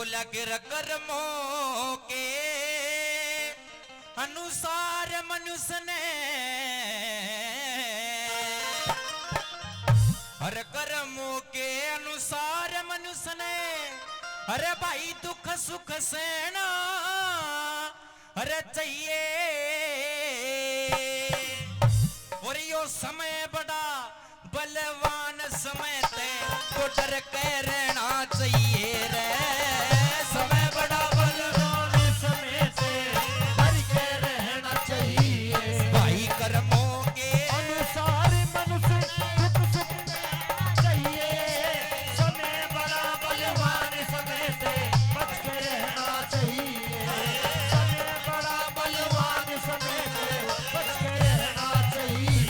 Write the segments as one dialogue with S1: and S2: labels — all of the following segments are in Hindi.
S1: बोला कि कर्मों के अनुसार मनुष्य ने हर कर्मों के अनुसार मनुष्य ने अरे भाई दुख सुख सहना अरे चाहिए। और यो समय बड़ा बलवान समय थे तो डर के रहना चाहिए रे। समय बड़ा बलवान समय थे डर के रहना चाहिए। भाई कर्मों के अनुसार मनुष्य दुख सुख सहना चाहिए। समय बड़ा बलवान समय थे बच के रहना चाहिए। समय बड़ा बलवान समय थे बच के रहना चाहिए।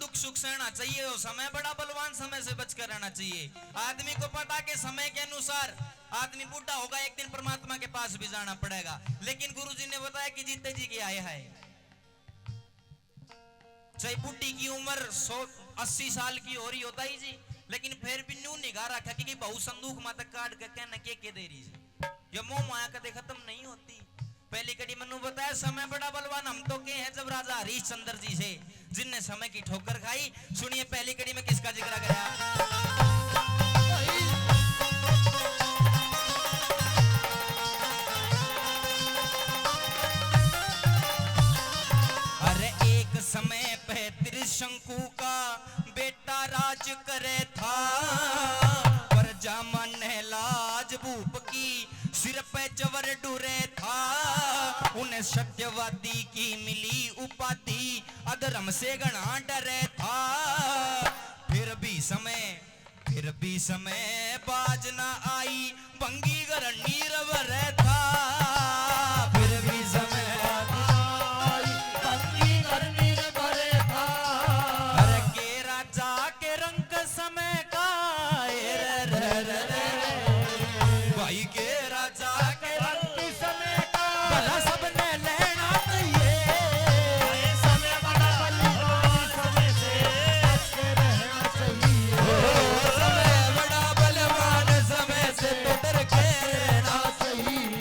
S1: दुख सुख सहना चाहिए और समय बड़ा बलवान समय से बचकर रहना चाहिए। आदमी को पता कि समय के अनुसार आदमी बूढ़ा होगा एक दिन परमात्मा के पास भी जाना पड़ेगा। लेकिन गुरुजी ने बताया कि जीते जी के आए हैं चाहे बुढ़ी की उम्र 180 साल की हो रही होता ही जी, लेकिन फिर भी न्यू निगाह रखा कि बहु संदूक माता काट के कहना के दे रही जी। ये मोह माया कदे खत्म नहीं होती। पहली कड़ी मनु बताया समय बड़ा बलवान हम तो के हैं जब राजा हरिश्चंद्र जी से जिनने समय की ठोकर खाई। सुनिए पहली कड़ी में किसका जिक्र गया। अरे एक समय पे त्रिशंकु का बेटा राज करे था। प्रजा मन लाज भूप की सिर पे चवर डूरे था। उन्हें सत्यवादी की मिली उपाधि अधर्म से घना डरे था। फिर भी समय बाज ना आई भंगी घर नीरवर था। फिर भी समय आई भंगी घर नीरवर था। अरे के राजा के रंग समय का भाई के राजा के रंग समय का भला सबने लेना चाहिए। समय बड़ा बलवान समय से बच के रहना चाहिए। समय बड़ा बलवान समय से तो डर के रहना चाहिए।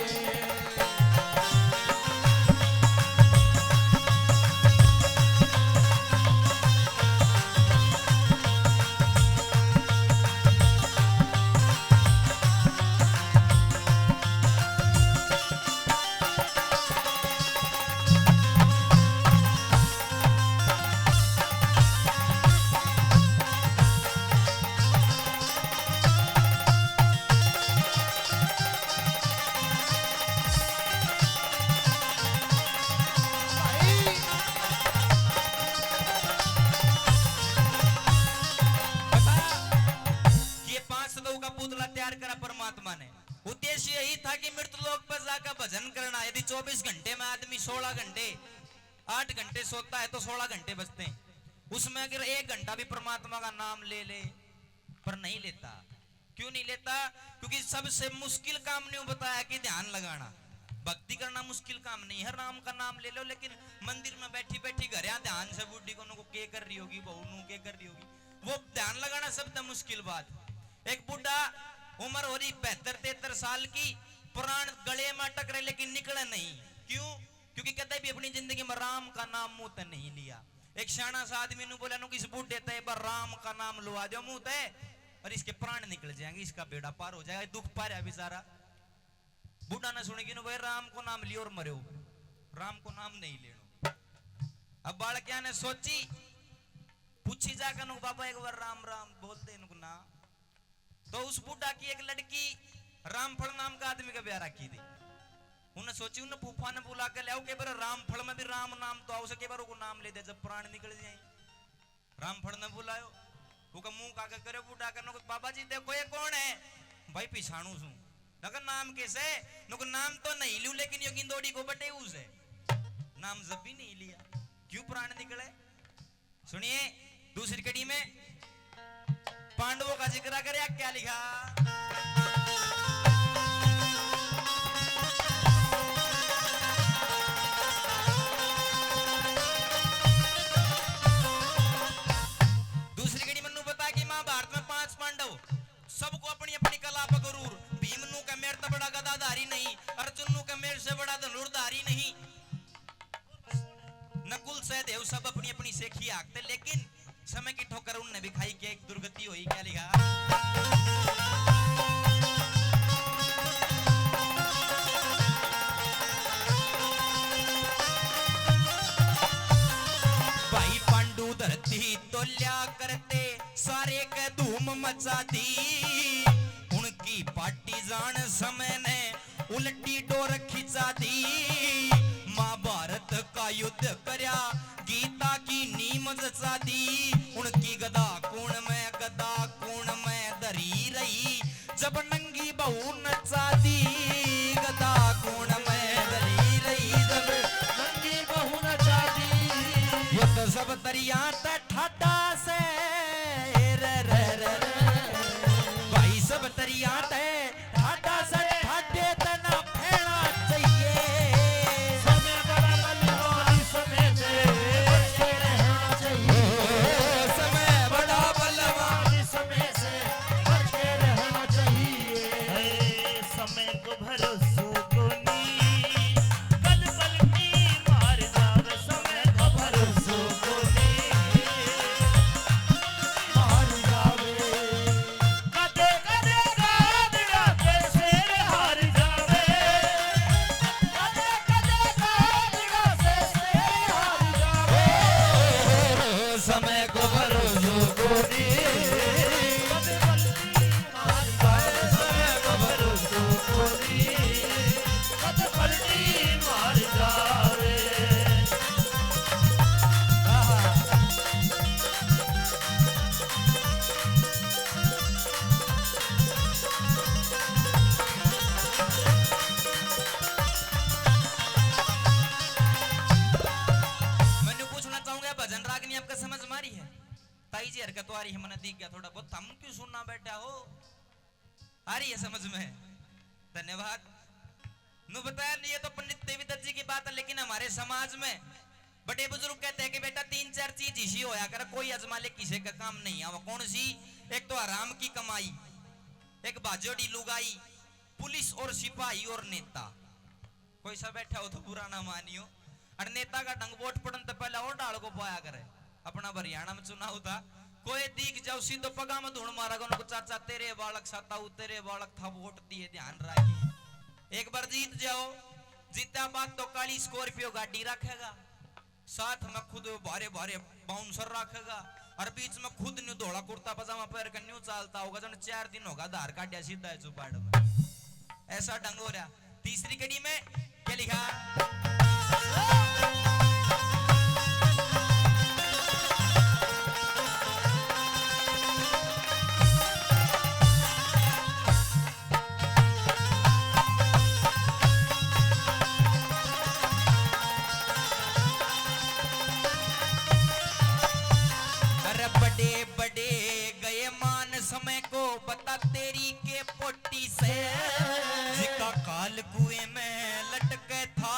S1: परमात्मा ने उद्देश्य यही था कि मृत्यु लोक पर जाकर भजन करना। यदि 24 घंटे में आदमी 16 घंटे 8 घंटे सोता है तो 16 घंटे बचते हैं। उसमें अगर 1 घंटा भी परमात्मा का नाम ले ले पर नहीं लेता। क्यों नहीं लेता? क्योंकि सबसे मुश्किल काम नहीं बताया कि ध्यान लगाना। भक्ति करना मुश्किल काम नहीं है, राम का नाम ले लो। लेकिन मंदिर में बैठी बैठी घर ध्यान से बुढ़ी को के कर रही होगी, बहू के कर रही होगी, वो ध्यान लगाना सबसे मुश्किल बात। एक बुढ़ा उम्र हो रही 72-73 साल की, प्राण गले में अटक रहे लेकिन निकले नहीं। क्यों? क्योंकि कहते भी अपनी जिंदगी में राम का नाम मुंह ते नहीं लिया। एक शाना सा आदमी ने बोला किस बूढ़े ते राम का नाम लुआ दो मुंह ते और इसके प्राण निकल जाएंगे, इसका बेड़ा पार हो जाएगा। दुख पा रहा बेचारा। बूढ़ा ने सुनेगी भाई राम को नाम लियो और मरो, राम को नाम नहीं लेनो। अब बालकिया ने सोची, पूछी जाकर बाबा एक बार राम राम बोलते इनको ना। तो उस बूढ़ा की एक लड़की रामफल नाम का आदमी का ब्याह रखी थी। उन्हें सोची, उन्हें फूफा ने बुला के लाओ के बार रामफल में भी राम नाम तो आओ के बार को नाम ले दे जब प्राण निकल जाए। रामफल ने बुलायो, वो मुंह काका करे बूढ़ा करने को, बाबा जी देखो ये कौन है? भाई पिछाणु सू। नगर नाम कैसे? नुको नाम तो नहीं लियो लेकिन यो गिंदोड़ी को बटे उसे नाम जब भी नहीं लिया, क्यों प्राण निकले? सुनिए दूसरी कड़ी में पांडवों का जिक्र करे क्या लिखा। दूसरी कड़ी मनु बता कि महाभारत में 5 पांडव, सबको अपनी अपनी कला पर गुरूर। भीमनु का मेर तो बड़ा गदाधारी नहीं, अर्जुनु का मेर से बड़ा धनुर्धारी नहीं। नकुल सहदेव सब अपनी अपनी सेखी आखते, लेकिन समय की ठोकर उनने भी खाई के एक दुर्गति हुई। क्या लिखा। भाई पांडु धरती तोल्या करते, सारे के धूम मचा दी। उनकी पार्टी जान समय ने उल्टी डोर खिंचा दी। महाभारत का युद्ध करया, गीता की नीम जचा दी। उनकी गदा कूण में धरी रही, जब नंगी बहू नचा दी। गदा कूण में धरी रही, जब नंगी बहू नचा दी। युद्ध सब दरिया ते ठाटा से भाई सब दरिया ते ठाटा से ठाटे तना फेना चाहिए। समय बड़ा बलवान, समय से बच के रहना चाहिए। समय बड़ा बलवान, समय से बच के रहना चाहिए।
S2: समय को भरोसा को नहीं, पल पल की मार जावे। समय को भरोसा को नहीं, मार जावे। कदे कदे गाद गाते शेर हार जावे। कदे कदे गाद गाते शेर हार जावे।
S1: समय को भरोसा को नहीं,
S2: कदे पल की मार जावे। समय को भरोसा को नहीं, कदे पल की मार जावे।
S1: मैंने पूछना चाहूंगा भजन रागनी आपका समझ मारी है। ताई जी हरकत आ रही है, मैंने दिख गया थोड़ा बहुत। हम क्यों सुनना बैठा हो, आ रही है समझ में। धन्यवाद। नु बताया नहीं, ये तो पंडित देवीदत्त जी की बात है, लेकिन हमारे समाज में बड़े बुजुर्ग कहते हैं कि बेटा 3-4 चीज इसी होया कर, कोई अजमा ले किसी का काम नहीं आवा। कौन सी? एक तो आराम की कमाई, एक बाजोड़ी लुगाई, पुलिस और सिपाही और नेता। कोई सा बैठा हो तो बुरा ना मानियो। और नेता का ढंग वोट पड़न तो पहले और डाल को पाया करे। अपना हरियाणा में चुनाव था, कोई दीख जाओ सीधो पगा में धूण मारा उनको, चाचा तेरे बालक साताऊ तेरे बालक था, वोट दिए, ध्यान रखिए। एक बार जीत जाओ, जीता बात तो काली स्कॉर्पियो गाड़ी रखेगा, साथ में खुद भारे भारे बाउंसर रखेगा, और बीच में खुद न्यू धोला कुर्ता पजामा पहन कर न्यू चलता होगा। जब 4 दिन होगा धार काटिया सीधा है चुपाड़ में, ऐसा ढंग हो रहा। तीसरी कड़ी में क्या लिखा? बड़े बड़े गए मान समय को बता तेरी के पोटी से, जिका काल कुएं में लटके था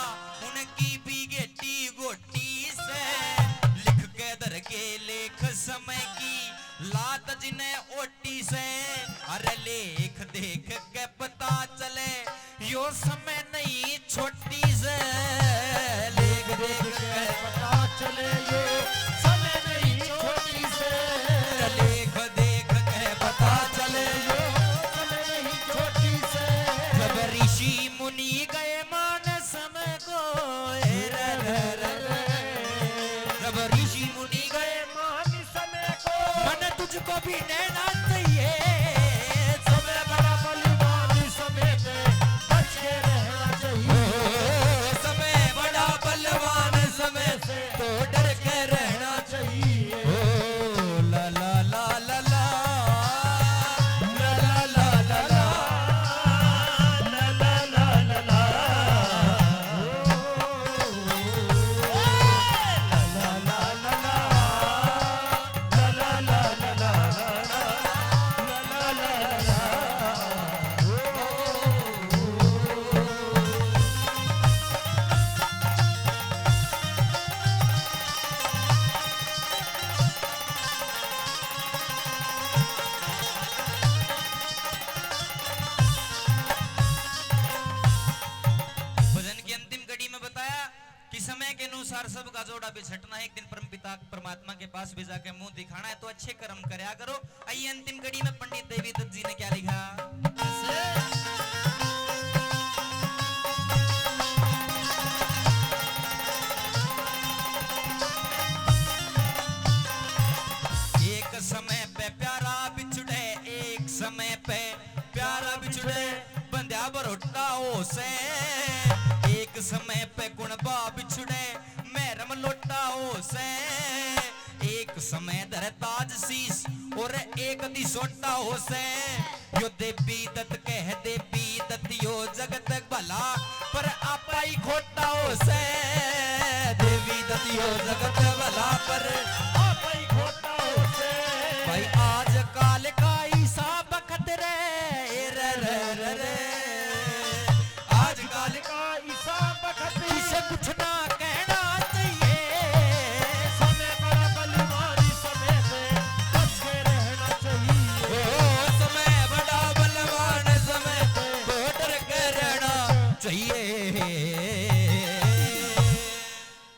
S1: उनकी भी गेटी गोटी से। लिख के दर के लेख समय की लात जिन्हें ओटी से, अरे लेख देख के पता चले यो समय नहीं छोटी से। लेख देख के पता चले यो समय नहीं छोटी से। लेख देख के पता चले यो समय नहीं छोटी से। जब ऋषि मुनि गए मान समय को, जब ऋषि मुनि गए मान समय को, मन तुझको भी नैना चाहिए। समय बड़ा बलवान, समय पे बच के रहे बार सबका जोड़ा बिछटना है, एक दिन परम पिता परमात्मा के पास भी जाके मुंह दिखाना है, तो अच्छे कर्म करया करो। आइए अंतिम कड़ी में पंडित देवी दत्त जी ने क्या लिखा। एक समय पे प्यारा बिछड़े, एक समय पे प्यारा बिछड़े, बंध्या बरोटा हो से। एक समय पे कुणबा बिछड़े, मैरम लोटा हो से। एक समय धर ताज शीश और एक दी सोटा हो से। यो देवी दत्त कह देवी दत्त यो जगत भला, पर आपा ही खोटा हो से। देवी दत्त यो जगत भला, पर
S2: आपा ही खोटा हो से।
S1: भाई आज काल का ईसा बखत रे, रे रे रे रे। आज काल
S2: का ईसा बखत
S1: इसे कुछ ना